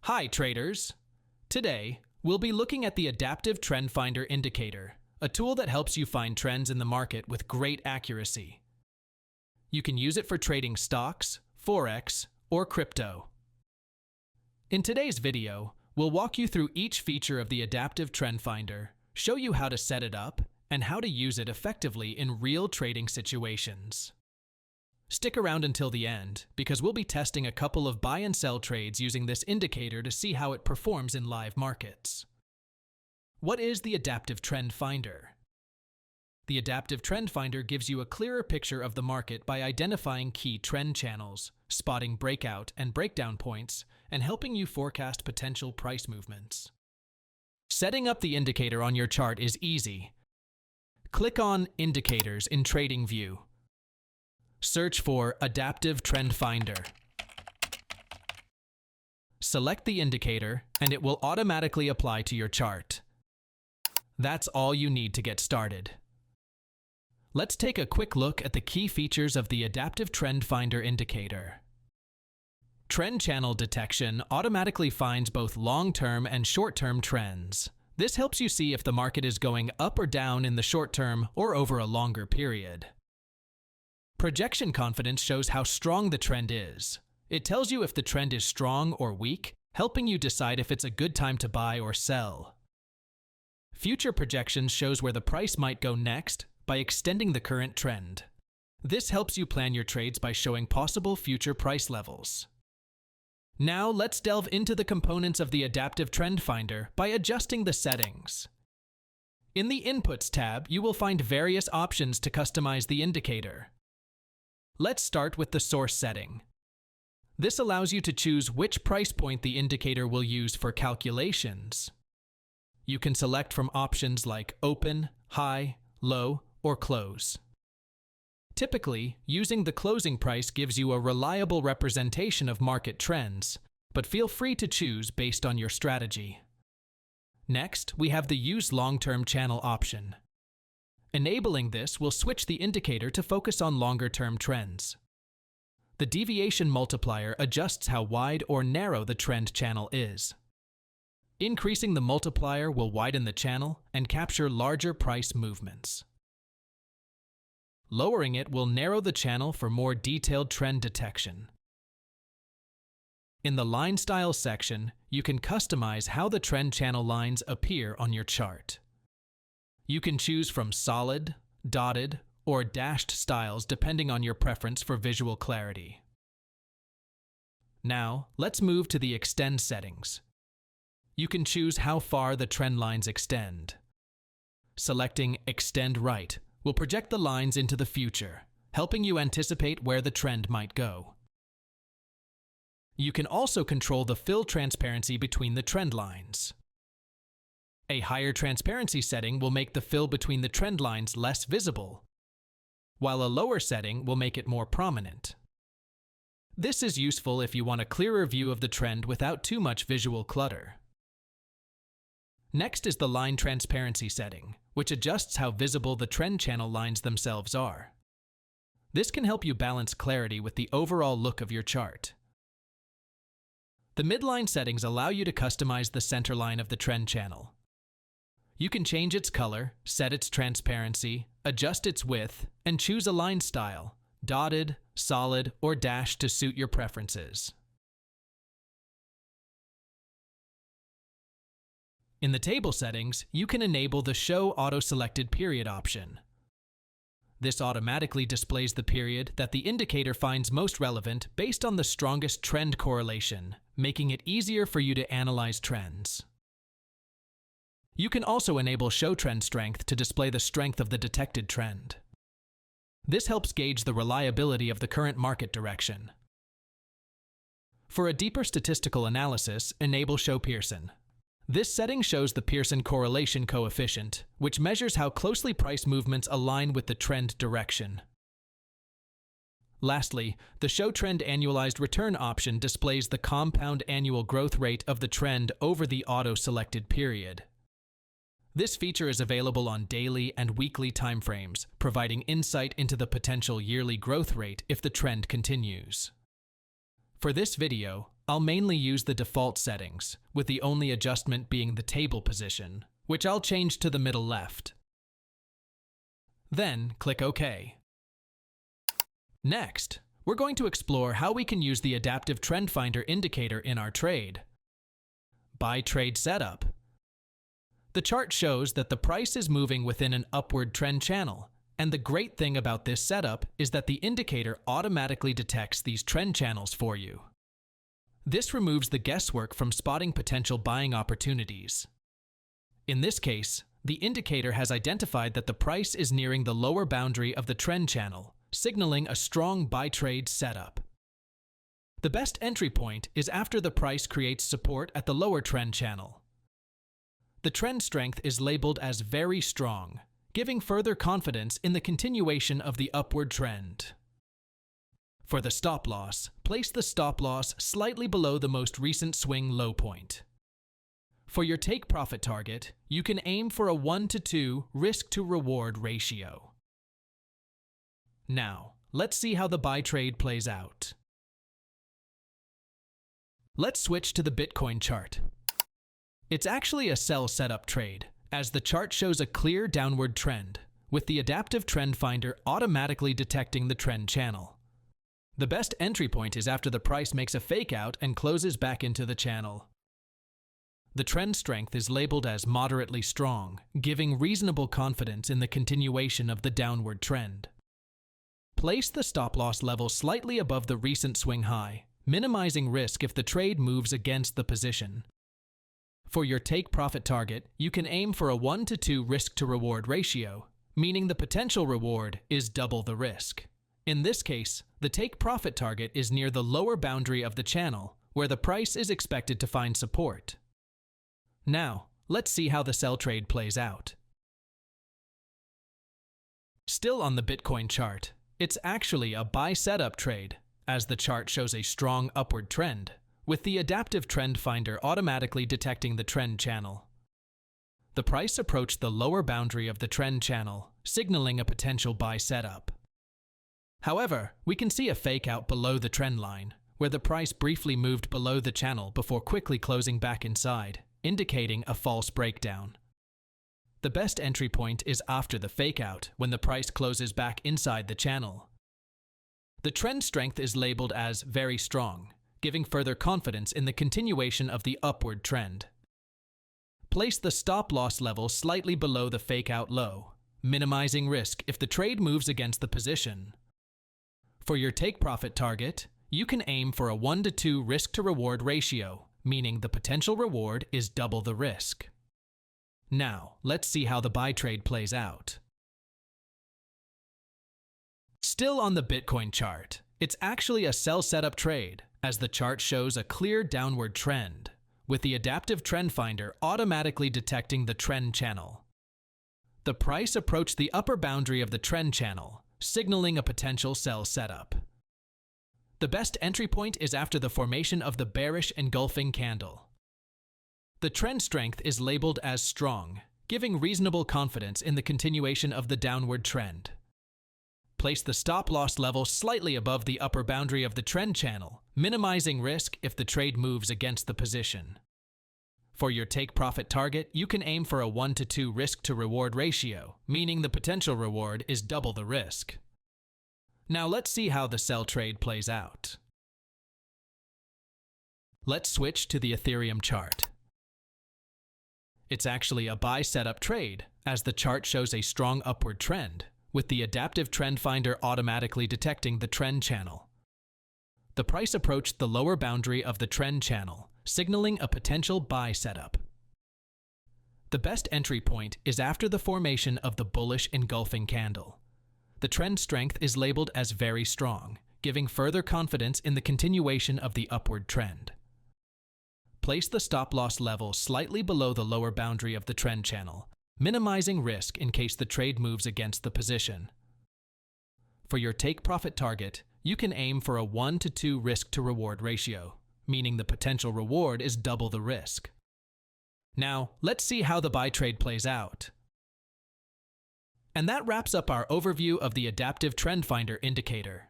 Hi traders! Today, we'll be looking at the Adaptive Trend Finder Indicator, a tool that helps you find trends in the market with great accuracy. You can use it for trading stocks, Forex, or crypto. In today's video, we'll walk you through each feature of the Adaptive Trend Finder, show you how to set it up, and how to use it effectively in real trading situations. Stick around until the end, because we'll be testing a couple of buy and sell trades using this indicator to see how it performs in live markets. What is the Adaptive Trend Finder? The Adaptive Trend Finder gives you a clearer picture of the market by identifying key trend channels, spotting breakout and breakdown points, and helping you forecast potential price movements. Setting up the indicator on your chart is easy. Click on Indicators in TradingView. Search for Adaptive Trend Finder. Select the indicator, and it will automatically apply to your chart. That's all you need to get started. Let's take a quick look at the key features of the Adaptive Trend Finder indicator. Trend channel detection automatically finds both long-term and short-term trends. This helps you see if the market is going up or down in the short term or over a longer period. Projection confidence shows how strong the trend is. It tells you if the trend is strong or weak, helping you decide if it's a good time to buy or sell. Future projections shows where the price might go next by extending the current trend. This helps you plan your trades by showing possible future price levels. Now let's delve into the components of the Adaptive Trend Finder by adjusting the settings. In the Inputs tab, you will find various options to customize the indicator. Let's start with the source setting. This allows you to choose which price point the indicator will use for calculations. You can select from options like open, high, low, or close. Typically, using the closing price gives you a reliable representation of market trends, but feel free to choose based on your strategy. Next, we have the Use Long-Term Channel option. Enabling this will switch the indicator to focus on longer-term trends. The deviation multiplier adjusts how wide or narrow the trend channel is. Increasing the multiplier will widen the channel and capture larger price movements. Lowering it will narrow the channel for more detailed trend detection. In the Line Style section, you can customize how the trend channel lines appear on your chart. You can choose from solid, dotted, or dashed styles depending on your preference for visual clarity. Now, let's move to the Extend settings. You can choose how far the trend lines extend. Selecting Extend Right will project the lines into the future, helping you anticipate where the trend might go. You can also control the fill transparency between the trend lines. A higher transparency setting will make the fill between the trend lines less visible, while a lower setting will make it more prominent. This is useful if you want a clearer view of the trend without too much visual clutter. Next is the Line Transparency setting, which adjusts how visible the trend channel lines themselves are. This can help you balance clarity with the overall look of your chart. The midline settings allow you to customize the center line of the trend channel. You can change its color, set its transparency, adjust its width, and choose a line style, dotted, solid, or dashed to suit your preferences. In the table settings, you can enable the Show Auto-Selected Period option. This automatically displays the period that the indicator finds most relevant based on the strongest trend correlation, making it easier for you to analyze trends. You can also enable Show Trend Strength to display the strength of the detected trend. This helps gauge the reliability of the current market direction. For a deeper statistical analysis, enable Show Pearson. This setting shows the Pearson correlation coefficient, which measures how closely price movements align with the trend direction. Lastly, the Show Trend Annualized Return option displays the compound annual growth rate of the trend over the auto-selected period. This feature is available on daily and weekly timeframes, providing insight into the potential yearly growth rate if the trend continues. For this video, I'll mainly use the default settings, with the only adjustment being the table position, which I'll change to the middle left. Then click OK. Next, we're going to explore how we can use the Adaptive Trend Finder indicator in our trade. Buy trade setup. The chart shows that the price is moving within an upward trend channel, and the great thing about this setup is that the indicator automatically detects these trend channels for you. This removes the guesswork from spotting potential buying opportunities. In this case, the indicator has identified that the price is nearing the lower boundary of the trend channel, signaling a strong buy trade setup. The best entry point is after the price creates support at the lower trend channel. The trend strength is labeled as very strong, giving further confidence in the continuation of the upward trend. For the stop loss, place the stop loss slightly below the most recent swing low point. For your take profit target, you can aim for a 1-to-2 risk-to-reward ratio. Now, let's see how the buy trade plays out. Let's switch to the Bitcoin chart. It's actually a sell setup trade, as the chart shows a clear downward trend, with the Adaptive Trend Finder automatically detecting the trend channel. The best entry point is after the price makes a fake out and closes back into the channel. The trend strength is labeled as moderately strong, giving reasonable confidence in the continuation of the downward trend. Place the stop loss level slightly above the recent swing high, minimizing risk if the trade moves against the position. For your take profit target, you can aim for a 1-to-2 risk-to-reward ratio, meaning the potential reward is double the risk. In this case, the take profit target is near the lower boundary of the channel, where the price is expected to find support. Now, let's see how the sell trade plays out. Still on the Bitcoin chart, it's actually a buy setup trade, as the chart shows a strong upward trend, with the Adaptive Trend Finder automatically detecting the trend channel. The price approached the lower boundary of the trend channel, signaling a potential buy setup. However, we can see a fake out below the trend line, where the price briefly moved below the channel before quickly closing back inside, indicating a false breakdown. The best entry point is after the fake out, when the price closes back inside the channel. The trend strength is labeled as very strong, giving further confidence in the continuation of the upward trend. Place the stop loss level slightly below the fake out low, minimizing risk if the trade moves against the position. For your take profit target, you can aim for a 1-to-2 risk-to-reward ratio, meaning the potential reward is double the risk. Now, let's see how the buy trade plays out. Still on the Bitcoin chart, it's actually a sell setup trade, as the chart shows a clear downward trend, with the Adaptive Trend Finder automatically detecting the trend channel. The price approached the upper boundary of the trend channel, signaling a potential sell setup. The best entry point is after the formation of the bearish engulfing candle. The trend strength is labeled as strong, giving reasonable confidence in the continuation of the downward trend. Place the stop loss level slightly above the upper boundary of the trend channel, minimizing risk if the trade moves against the position. For your take profit target, you can aim for a 1-to-2 risk-to-reward ratio, meaning the potential reward is double the risk. Now let's see how the sell trade plays out. Let's switch to the Ethereum chart. It's actually a buy setup trade, as the chart shows a strong upward trend, with the Adaptive Trend Finder automatically detecting the trend channel. The price approached the lower boundary of the trend channel, signaling a potential buy setup. The best entry point is after the formation of the bullish engulfing candle. The trend strength is labeled as very strong, giving further confidence in the continuation of the upward trend. Place the stop loss level slightly below the lower boundary of the trend channel, minimizing risk in case the trade moves against the position. For your take profit target, you can aim for a 1-to-2 risk-to-reward ratio, meaning the potential reward is double the risk. Now, let's see how the buy trade plays out. And that wraps up our overview of the Adaptive Trend Finder indicator.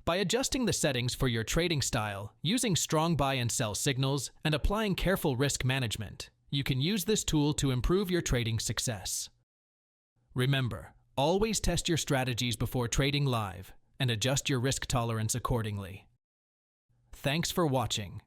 By adjusting the settings for your trading style, using strong buy and sell signals, and applying careful risk management, you can use this tool to improve your trading success. Remember, always test your strategies before trading live and adjust your risk tolerance accordingly. Thanks for watching.